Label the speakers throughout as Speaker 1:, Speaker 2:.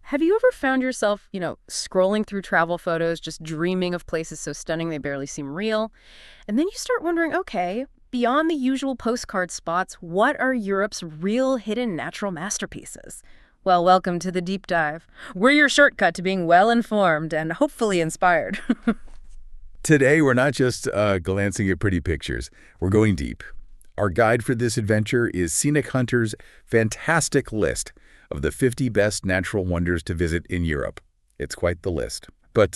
Speaker 1: Have you ever found yourself, scrolling through travel photos, just dreaming of places so stunning they barely seem real? And then you start wondering, okay, beyond the usual postcard spots, what are Europe's real hidden natural masterpieces? Well, welcome to the deep dive. We're your shortcut to being well informed and hopefully inspired.
Speaker 2: Today, we're not just glancing at pretty pictures. We're going deep. Our guide for this adventure is Scenic Hunter's fantastic list of the 50 best natural wonders to visit in Europe. It's quite the list. But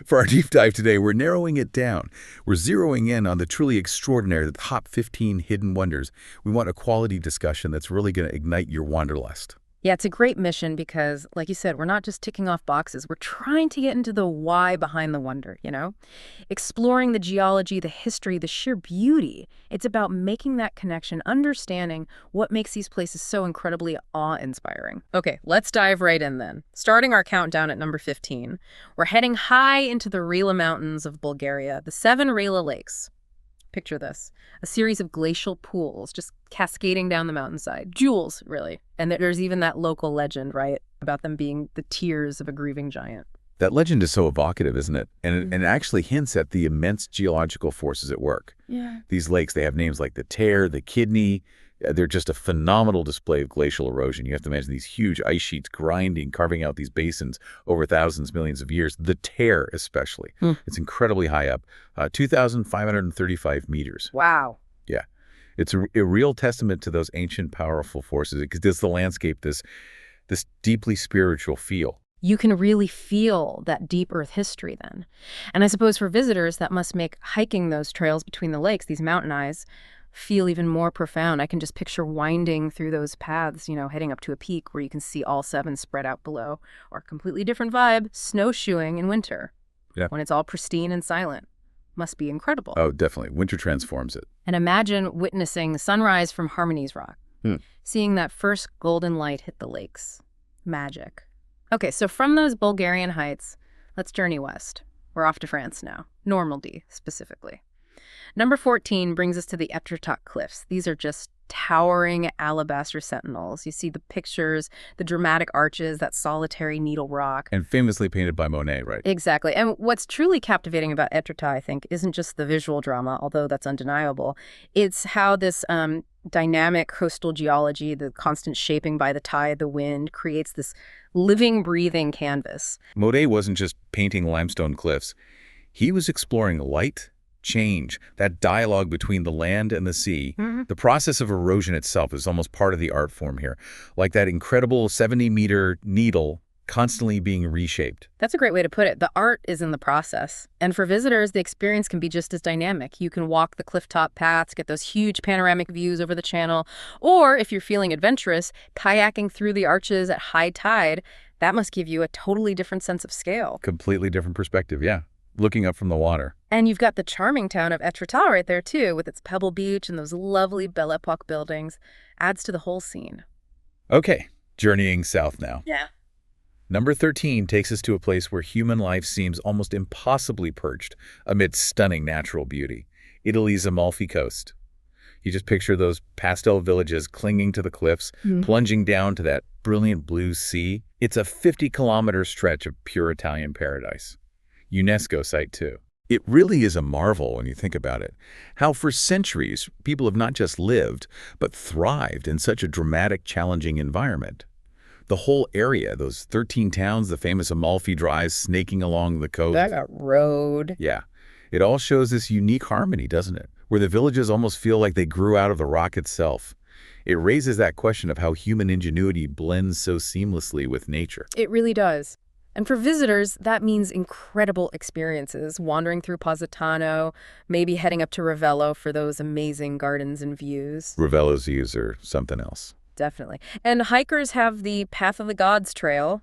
Speaker 2: for our deep dive today, we're narrowing it down. We're zeroing in on the truly extraordinary, the top 15 hidden wonders. We want a quality discussion that's really going to ignite your wanderlust.
Speaker 1: Yeah, it's a great mission because, like you said, we're not just ticking off boxes. We're trying to get into the why behind the wonder, Exploring the geology, the history, the sheer beauty. It's about making that connection, understanding what makes these places so incredibly awe-inspiring. Okay, let's dive right in then. Starting our countdown at number 15, we're heading high into the Rila Mountains of Bulgaria, the 7 Rila Lakes. Picture this, a series of glacial pools just cascading down the mountainside. Jewels, really. And there's even that local legend, right, about them being the tears of a grieving giant.
Speaker 2: That legend is so evocative, isn't it? And it actually hints at the immense geological forces at work.
Speaker 1: Yeah.
Speaker 2: These lakes, they have names like the Tear, the Kidney. They're just a phenomenal display of glacial erosion. You have to imagine these huge ice sheets grinding, carving out these basins over thousands, millions of years. The Tear, especially. It's incredibly high up, 2,535 meters.
Speaker 1: Wow.
Speaker 2: Yeah. It's a real testament to those ancient, powerful forces. It gives the landscape this deeply spiritual feel.
Speaker 1: You can really feel that deep earth history then. And I suppose for visitors, that must make hiking those trails between the lakes, these mountain eyes, feel even more profound. I can just picture winding through those paths, heading up to a peak where you can see all 7 spread out below. Or completely different vibe, snowshoeing in winter.
Speaker 2: Yeah.
Speaker 1: When it's all pristine and silent. Must be incredible.
Speaker 2: Oh, definitely. Winter transforms it.
Speaker 1: And imagine witnessing sunrise from Harmony's Rock. Seeing that first golden light hit the lakes. Magic. Okay, so from those Bulgarian heights, let's journey west. We're off to France now. Normandy, specifically. Number 14 brings us to the Etretat Cliffs. These are just towering alabaster sentinels. You see the pictures, the dramatic arches, that solitary needle rock.
Speaker 2: And famously painted by Monet, right?
Speaker 1: Exactly. And what's truly captivating about Etretat, I think, isn't just the visual drama, although that's undeniable. It's how this dynamic coastal geology, the constant shaping by the tide, the wind, creates this living, breathing canvas.
Speaker 2: Monet wasn't just painting limestone cliffs. He was exploring light, change, that dialogue between the land and the sea. The process of erosion itself is almost part of the art form here, like that incredible 70-meter needle constantly being reshaped.
Speaker 1: That's a great way to put it. The art is in the process. And for visitors, the experience can be just as dynamic. You can walk the clifftop paths, get those huge panoramic views over the channel, or if you're feeling adventurous, kayaking through the arches at high tide. That must give you a totally different sense of scale.
Speaker 2: Completely different perspective, yeah. Looking up from the water.
Speaker 1: And you've got the charming town of Etretat right there, too, with its pebble beach and those lovely Belle Epoque buildings. Adds to the whole scene.
Speaker 2: Okay, journeying south now.
Speaker 1: Yeah.
Speaker 2: Number 13 takes us to a place where human life seems almost impossibly perched amid stunning natural beauty. Italy's Amalfi Coast. You just picture those pastel villages clinging to the cliffs, plunging down to that brilliant blue sea. It's a 50-kilometer stretch of pure Italian paradise. UNESCO site too. It really is a marvel when you think about it, how for centuries people have not just lived, but thrived in such a dramatic, challenging environment. The whole area, those 13 towns, the famous Amalfi Drive snaking along the coast.
Speaker 1: That road.
Speaker 2: Yeah. It all shows this unique harmony, doesn't it? Where the villages almost feel like they grew out of the rock itself. It raises that question of how human ingenuity blends so seamlessly with nature.
Speaker 1: It really does. And for visitors, that means incredible experiences, wandering through Positano, maybe heading up to Ravello for those amazing gardens and views.
Speaker 2: Ravello's views are something else.
Speaker 1: Definitely. And hikers have the Path of the Gods Trail.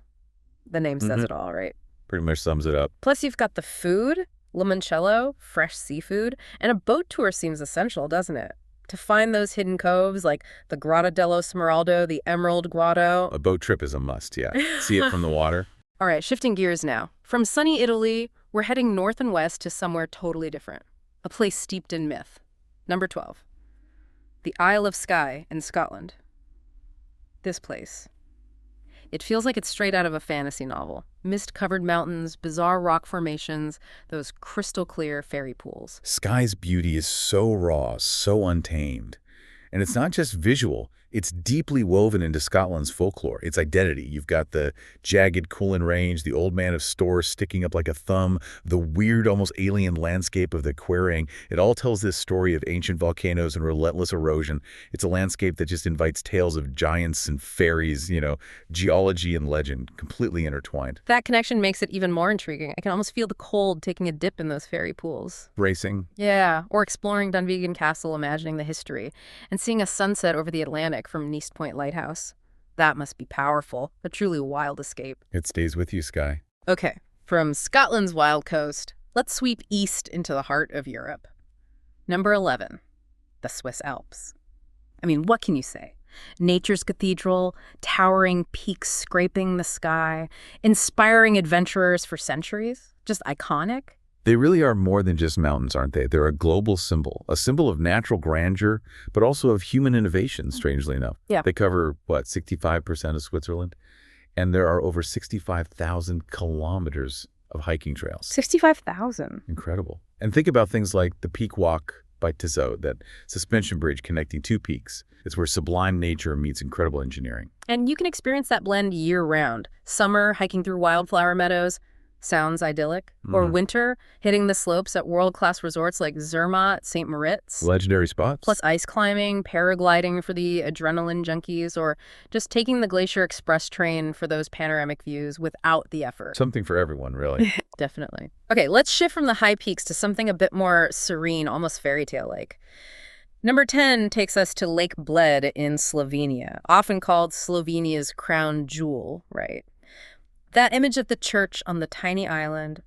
Speaker 1: The name says it all, right?
Speaker 2: Pretty much sums it up.
Speaker 1: Plus, you've got the food, limoncello, fresh seafood, and a boat tour seems essential, doesn't it? To find those hidden coves like the Grotta dello Smeraldo, the Emerald Grotto.
Speaker 2: A boat trip is a must, yeah. See it from the water.
Speaker 1: All right, shifting gears now. From sunny Italy, we're heading north and west to somewhere totally different. A place steeped in myth. Number 12. The Isle of Skye in Scotland. This place. It feels like it's straight out of a fantasy novel. Mist-covered mountains, bizarre rock formations, those crystal-clear fairy pools.
Speaker 2: Skye's beauty is so raw, so untamed. And it's not just visual, it's deeply woven into Scotland's folklore, its identity. You've got the jagged Cullen Range, the Old Man of Storr sticking up like a thumb, the weird, almost alien landscape of the Quering. It all tells this story of ancient volcanoes and relentless erosion. It's a landscape that just invites tales of giants and fairies, geology and legend, completely intertwined.
Speaker 1: That connection makes it even more intriguing. I can almost feel the cold taking a dip in those fairy pools.
Speaker 2: Racing.
Speaker 1: Yeah, or exploring Dunvegan Castle, imagining the history, and seeing a sunset over the Atlantic from Neast Point Lighthouse. That must be powerful, a truly wild escape.
Speaker 2: It stays with you, Sky.
Speaker 1: Okay, from Scotland's wild coast, let's sweep east into the heart of Europe. Number 11, the Swiss Alps. I mean, what can you say? Nature's cathedral, towering peaks scraping the sky, inspiring adventurers for centuries, just iconic.
Speaker 2: They really are more than just mountains, aren't they? They're a global symbol, a symbol of natural grandeur, but also of human innovation, strangely enough.
Speaker 1: Yeah.
Speaker 2: They cover, 65% of Switzerland? And there are over 65,000 kilometers of hiking trails.
Speaker 1: 65,000.
Speaker 2: Incredible. And think about things like the Peak Walk by Tizot, that suspension bridge connecting two peaks. It's where sublime nature meets incredible engineering.
Speaker 1: And you can experience that blend year-round. Summer, hiking through wildflower meadows. Sounds idyllic. Or winter, hitting the slopes at world-class resorts like Zermatt, St. Moritz.
Speaker 2: Legendary spots.
Speaker 1: Plus ice climbing, paragliding for the adrenaline junkies, or just taking the Glacier Express train for those panoramic views without the effort.
Speaker 2: Something for everyone, really.
Speaker 1: Definitely. Okay, let's shift from the high peaks to something a bit more serene, almost fairy tale-like. Number 10 takes us to Lake Bled in Slovenia, often called Slovenia's crown jewel, right? That image of the church on the tiny island,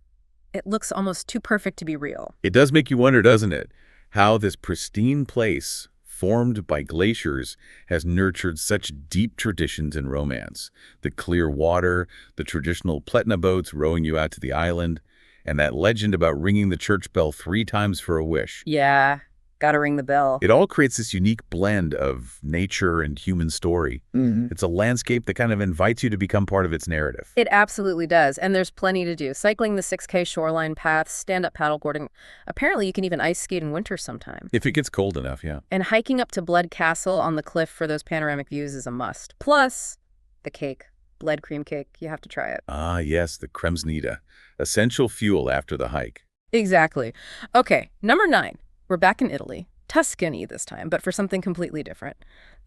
Speaker 1: it looks almost too perfect to be real.
Speaker 2: It does make you wonder, doesn't it, how this pristine place, formed by glaciers, has nurtured such deep traditions and romance. The clear water, the traditional pletna boats rowing you out to the island, and that legend about ringing the church bell 3 times for a wish.
Speaker 1: Yeah, gotta ring the bell.
Speaker 2: It all creates this unique blend of nature and human story. It's a landscape that kind of invites you to become part of its narrative.
Speaker 1: It absolutely does, and there's plenty to do. Cycling the 6K shoreline paths, stand-up paddleboarding. Apparently, you can even ice skate in winter sometime.
Speaker 2: If it gets cold enough, yeah.
Speaker 1: And hiking up to Bled Castle on the cliff for those panoramic views is a must. Plus, the cake. Bled cream cake. You have to try it.
Speaker 2: Ah, yes, the kremsnita. Essential fuel after the hike.
Speaker 1: Exactly. Okay, number 9. We're back in Italy. Tuscany this time, but for something completely different.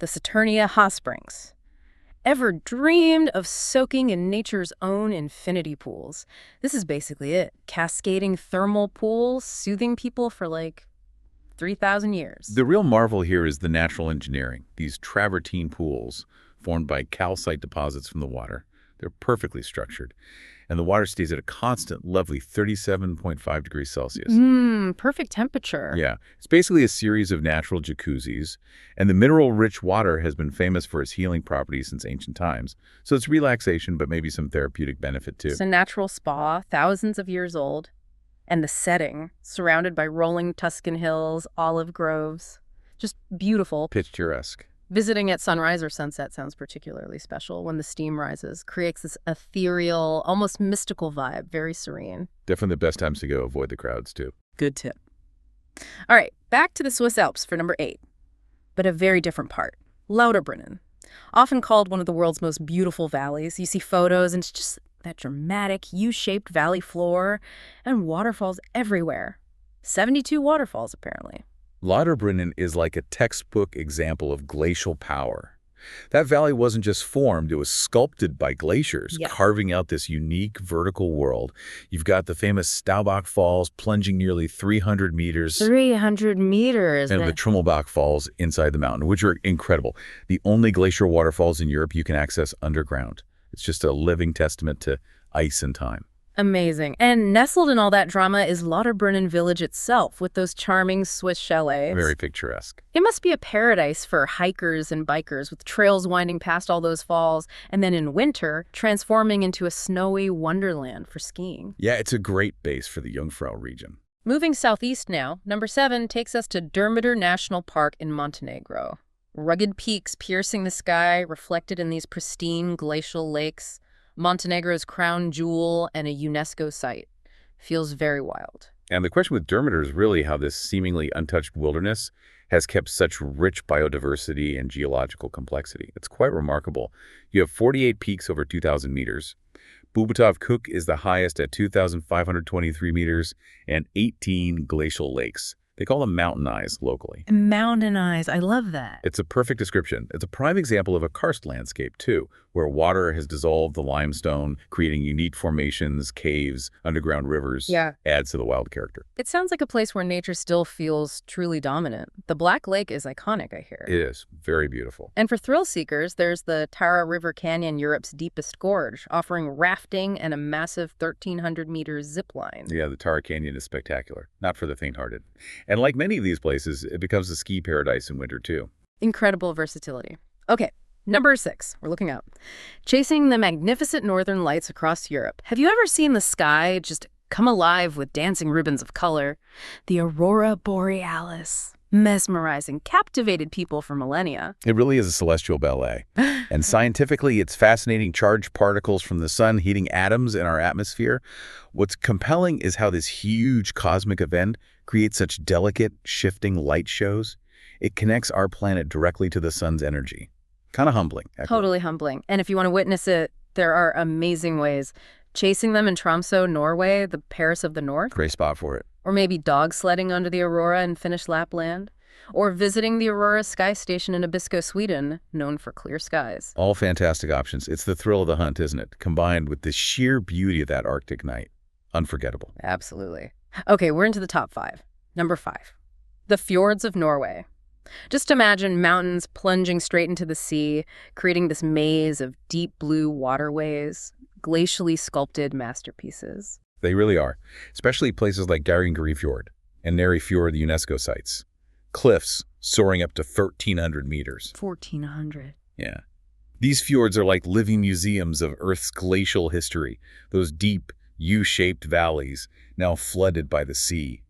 Speaker 1: The Saturnia Hot Springs. Ever dreamed of soaking in nature's own infinity pools? This is basically it. Cascading thermal pools, soothing people for 3,000 years.
Speaker 2: The real marvel here is the natural engineering. These travertine pools, formed by calcite deposits from the water. They're perfectly structured. And the water stays at a constant, lovely 37.5 degrees Celsius.
Speaker 1: Perfect temperature.
Speaker 2: Yeah. It's basically a series of natural jacuzzis. And the mineral-rich water has been famous for its healing properties since ancient times. So it's relaxation, but maybe some therapeutic benefit, too.
Speaker 1: It's a natural spa, thousands of years old. And the setting, surrounded by rolling Tuscan hills, olive groves. Just beautiful.
Speaker 2: Picturesque.
Speaker 1: Visiting at sunrise or sunset sounds particularly special when the steam rises. Creates this ethereal, almost mystical vibe, very serene.
Speaker 2: Definitely the best times to go. Avoid the crowds, too.
Speaker 1: Good tip. All right, back to the Swiss Alps for number 8. But a very different part. Lauterbrunnen. Often called one of the world's most beautiful valleys. You see photos and it's just that dramatic U-shaped valley floor and waterfalls everywhere. 72 waterfalls, apparently.
Speaker 2: Lauterbrunnen is like a textbook example of glacial power. That valley wasn't just formed, it was sculpted by glaciers, carving out this unique vertical world. You've got the famous Staubach Falls plunging nearly 300 meters.
Speaker 1: 300 meters.
Speaker 2: And the Trummelbach Falls inside the mountain, which are incredible. The only glacier waterfalls in Europe you can access underground. It's just a living testament to ice and time.
Speaker 1: Amazing. And nestled in all that drama is Lauterbrunnen village itself, with those charming Swiss chalets.
Speaker 2: Very picturesque.
Speaker 1: It must be a paradise for hikers and bikers, with trails winding past all those falls, and then in winter, transforming into a snowy wonderland for skiing.
Speaker 2: Yeah, it's a great base for the Jungfrau region.
Speaker 1: Moving southeast now, number 7 takes us to Dermitor National Park in Montenegro. Rugged peaks piercing the sky, reflected in these pristine glacial lakes. Montenegro's crown jewel and a UNESCO site. Feels very wild.
Speaker 2: And the question with Dermater is really how this seemingly untouched wilderness has kept such rich biodiversity and geological complexity. It's quite remarkable. You have 48 peaks over 2,000 meters. Bubutov Kuk is the highest at 2,523 meters, and 18 glacial lakes. They call them mountain eyes locally.
Speaker 1: Mountain eyes, I love that.
Speaker 2: It's a perfect description. It's a prime example of a karst landscape, too, where water has dissolved the limestone, creating unique formations, caves, underground rivers.
Speaker 1: Yeah.
Speaker 2: Adds to the wild character.
Speaker 1: It sounds like a place where nature still feels truly dominant. The Black Lake is iconic, I hear.
Speaker 2: It is. Very beautiful.
Speaker 1: And for thrill seekers, there's the Tara River Canyon, Europe's deepest gorge, offering rafting and a massive 1,300-meter zip line.
Speaker 2: Yeah, the Tara Canyon is spectacular. Not for the faint-hearted. And like many of these places, it becomes a ski paradise in winter, too.
Speaker 1: Incredible versatility. Okay, number 6. We're looking up. Chasing the magnificent northern lights across Europe. Have you ever seen the sky just come alive with dancing ribbons of color? The aurora borealis. Mesmerizing, captivated people for millennia.
Speaker 2: It really is a celestial ballet. And scientifically, it's fascinating charged particles from the sun heating atoms in our atmosphere. What's compelling is how this huge cosmic event creates such delicate, shifting light shows. It connects our planet directly to the sun's energy. Kind of humbling. Actually.
Speaker 1: Totally humbling. And if you want to witness it, there are amazing ways. Chasing them in Tromsø, Norway, the Paris of the North.
Speaker 2: Great spot for it.
Speaker 1: Or maybe dog sledding under the aurora in Finnish Lapland. Or visiting the Aurora Sky Station in Abisko, Sweden, known for clear skies.
Speaker 2: All fantastic options. It's the thrill of the hunt, isn't it? Combined with the sheer beauty of that Arctic night. Unforgettable.
Speaker 1: Absolutely. Okay, we're into the top 5. Number 5. The fjords of Norway. Just imagine mountains plunging straight into the sea, creating this maze of deep blue waterways, glacially sculpted masterpieces.
Speaker 2: They really are, especially places like Geiringeri Fjord and Neri Fjord, the UNESCO sites. Cliffs soaring up to 1,300 meters.
Speaker 1: 1,400.
Speaker 2: Yeah. These fjords are like living museums of Earth's glacial history, those deep, U-shaped valleys now flooded by the sea.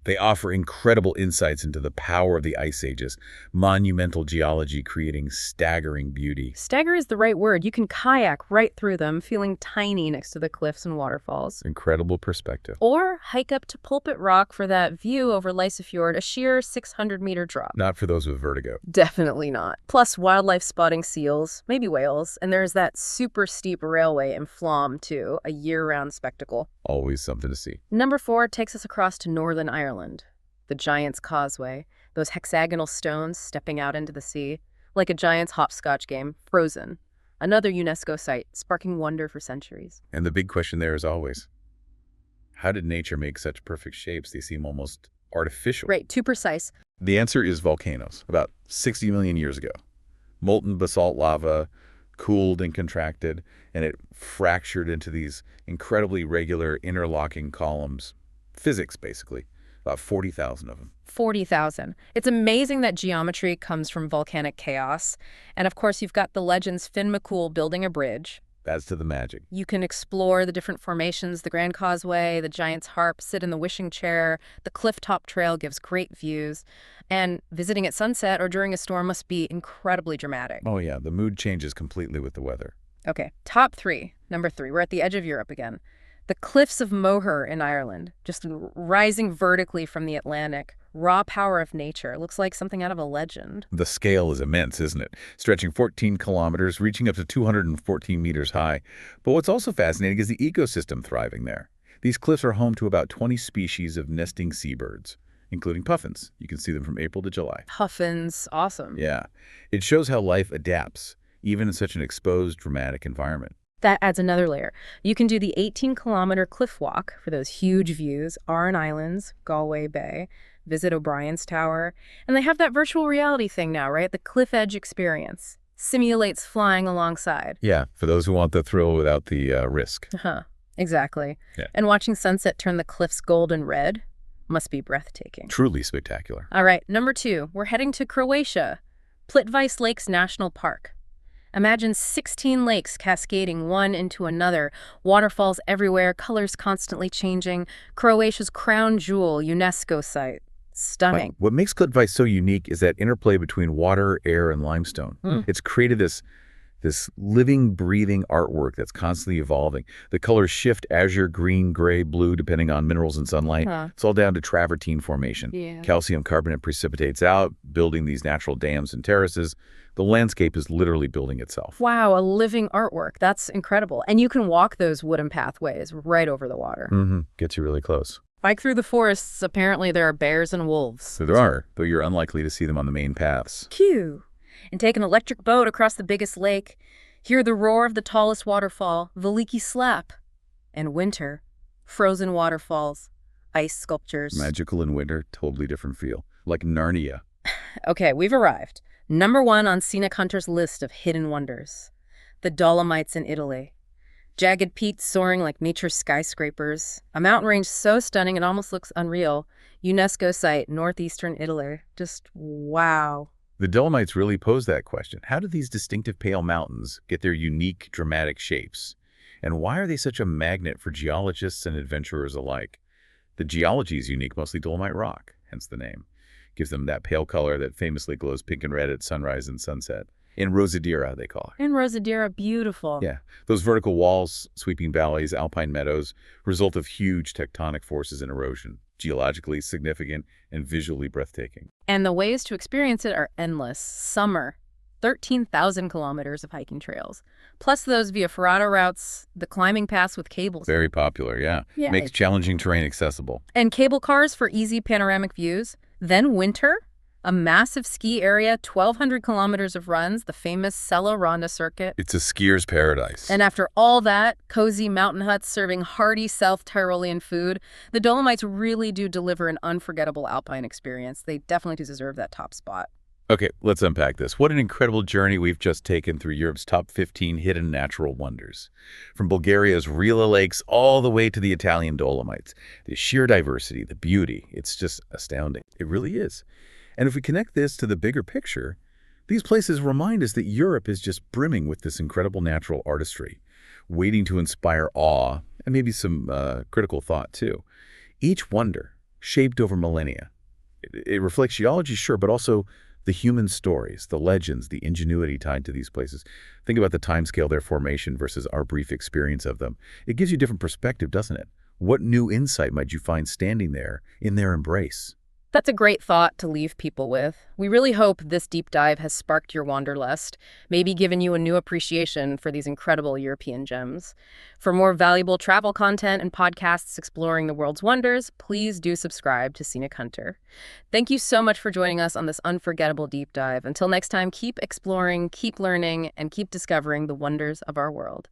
Speaker 2: They offer incredible insights into the power of the ice ages, monumental geology creating staggering beauty.
Speaker 1: Stagger is the right word. You can kayak right through them, feeling tiny next to the cliffs and waterfalls.
Speaker 2: Incredible perspective.
Speaker 1: Or hike up to Pulpit Rock for that view over Lysefjord, a sheer 600-meter drop.
Speaker 2: Not for those with vertigo.
Speaker 1: Definitely not. Plus wildlife spotting seals, maybe whales, and there's that super steep railway in Flom, too, a year-round spectacle.
Speaker 2: Always something to see.
Speaker 1: Number 4 takes us across to Northern Ireland. The Giant's Causeway, those hexagonal stones stepping out into the sea, like a giant's hopscotch game, frozen. Another UNESCO site, sparking wonder for centuries.
Speaker 2: And the big question there is always, how did nature make such perfect shapes? They seem almost artificial.
Speaker 1: Right, too precise.
Speaker 2: The answer is volcanoes, about 60 million years ago. Molten basalt lava cooled and contracted, and it fractured into these incredibly regular interlocking columns. Physics, basically. About 40,000 of them.
Speaker 1: 40,000. It's amazing that geometry comes from volcanic chaos. And of course, you've got the legends Finn McCool building a bridge.
Speaker 2: Adds to the magic.
Speaker 1: You can explore the different formations, the Grand Causeway, the Giant's Harp, sit in the wishing chair. The cliff-top trail gives great views. And visiting at sunset or during a storm must be incredibly dramatic.
Speaker 2: Oh yeah, the mood changes completely with the weather.
Speaker 1: Okay, top 3. Number 3. We're at the edge of Europe again. The cliffs of Moher in Ireland, just rising vertically from the Atlantic. Raw power of nature. Looks like something out of a legend.
Speaker 2: The scale is immense, isn't it? Stretching 14 kilometers, reaching up to 214 meters high. But what's also fascinating is the ecosystem thriving there. These cliffs are home to about 20 species of nesting seabirds, including puffins. You can see them from April to July.
Speaker 1: Puffins, awesome.
Speaker 2: Yeah. It shows how life adapts, even in such an exposed, dramatic environment.
Speaker 1: That adds another layer. You can do the 18-kilometer cliff walk for those huge views, Aran Islands, Galway Bay, visit O'Brien's Tower, and they have that virtual reality thing now, right? The cliff edge experience. Simulates flying alongside.
Speaker 2: Yeah, for those who want the thrill without the risk.
Speaker 1: Exactly.
Speaker 2: Yeah.
Speaker 1: And watching sunset turn the cliffs gold and red must be breathtaking.
Speaker 2: Truly spectacular.
Speaker 1: All right, number 2, we're heading to Croatia, Plitvice Lakes National Park. Imagine 16 lakes cascading one into another, waterfalls everywhere, colors constantly changing. Croatia's crown jewel UNESCO site.
Speaker 2: But
Speaker 1: Stunning.
Speaker 2: what makes Cliff so unique is that interplay between water, air, and limestone.
Speaker 1: Hmm.
Speaker 2: It's created this living, breathing artwork that's constantly evolving. The colors shift azure, green, gray, blue, depending on minerals and sunlight.
Speaker 1: Huh.
Speaker 2: It's all down to travertine formation.
Speaker 1: Yeah.
Speaker 2: Calcium carbonate precipitates out, building these natural dams and terraces. The landscape is literally building itself.
Speaker 1: Wow, a living artwork. That's incredible. And you can walk those wooden pathways right over the water.
Speaker 2: Gets you really close.
Speaker 1: Hike through the forests, apparently there are bears and wolves.
Speaker 2: So there are, though you're unlikely to see them on the main paths.
Speaker 1: Phew. And take an electric boat across the biggest lake. Hear the roar of the tallest waterfall, Veliki Slap. And winter, frozen waterfalls, ice sculptures.
Speaker 2: Magical in winter, totally different feel. Like Narnia.
Speaker 1: Okay, we've arrived. Number 1 on Scenic Hunter's list of hidden wonders. The Dolomites in Italy. Jagged peaks soaring like nature's skyscrapers. A mountain range so stunning it almost looks unreal. UNESCO site, northeastern Italy. Just wow.
Speaker 2: The Dolomites really pose that question. How do these distinctive pale mountains get their unique, dramatic shapes? And why are they such a magnet for geologists and adventurers alike? The geology is unique, mostly dolomite rock, hence the name. Gives them that pale color that famously glows pink and red at sunrise and sunset. In Rosadira, they call it.
Speaker 1: In Rosadira, beautiful.
Speaker 2: Yeah, those vertical walls, sweeping valleys, alpine meadows, result of huge tectonic forces and erosion, geologically significant and visually breathtaking.
Speaker 1: And the ways to experience it are endless. Summer, 13,000 kilometers of hiking trails. Plus those Via Ferrata routes, the climbing paths with cables.
Speaker 2: Very popular, yeah.
Speaker 1: Yeah.
Speaker 2: Makes challenging terrain accessible.
Speaker 1: And cable cars for easy panoramic views. Then winter, a massive ski area, 1,200 kilometers of runs, the famous Sella Ronda circuit.
Speaker 2: It's a skier's paradise.
Speaker 1: And after all that, cozy mountain huts serving hearty South Tyrolean food, the Dolomites really do deliver an unforgettable alpine experience. They definitely deserve that top spot.
Speaker 2: Okay, let's unpack this. What an incredible journey we've just taken through Europe's top 15 hidden natural wonders. From Bulgaria's Rila Lakes all the way to the Italian Dolomites. The sheer diversity, the beauty, it's just astounding. It really is. And if we connect this to the bigger picture, these places remind us that Europe is just brimming with this incredible natural artistry, waiting to inspire awe and maybe some critical thought too. Each wonder, shaped over millennia. It reflects geology, sure, but also the human stories, the legends, the ingenuity tied to these places. Think about the timescale of their formation versus our brief experience of them. It gives you a different perspective, doesn't it? What new insight might you find standing there in their embrace?
Speaker 1: That's a great thought to leave people with. We really hope this deep dive has sparked your wanderlust, maybe given you a new appreciation for these incredible European gems. For more valuable travel content and podcasts exploring the world's wonders, please do subscribe to Scenic Hunter. Thank you so much for joining us on this unforgettable deep dive. Until next time, keep exploring, keep learning, and keep discovering the wonders of our world.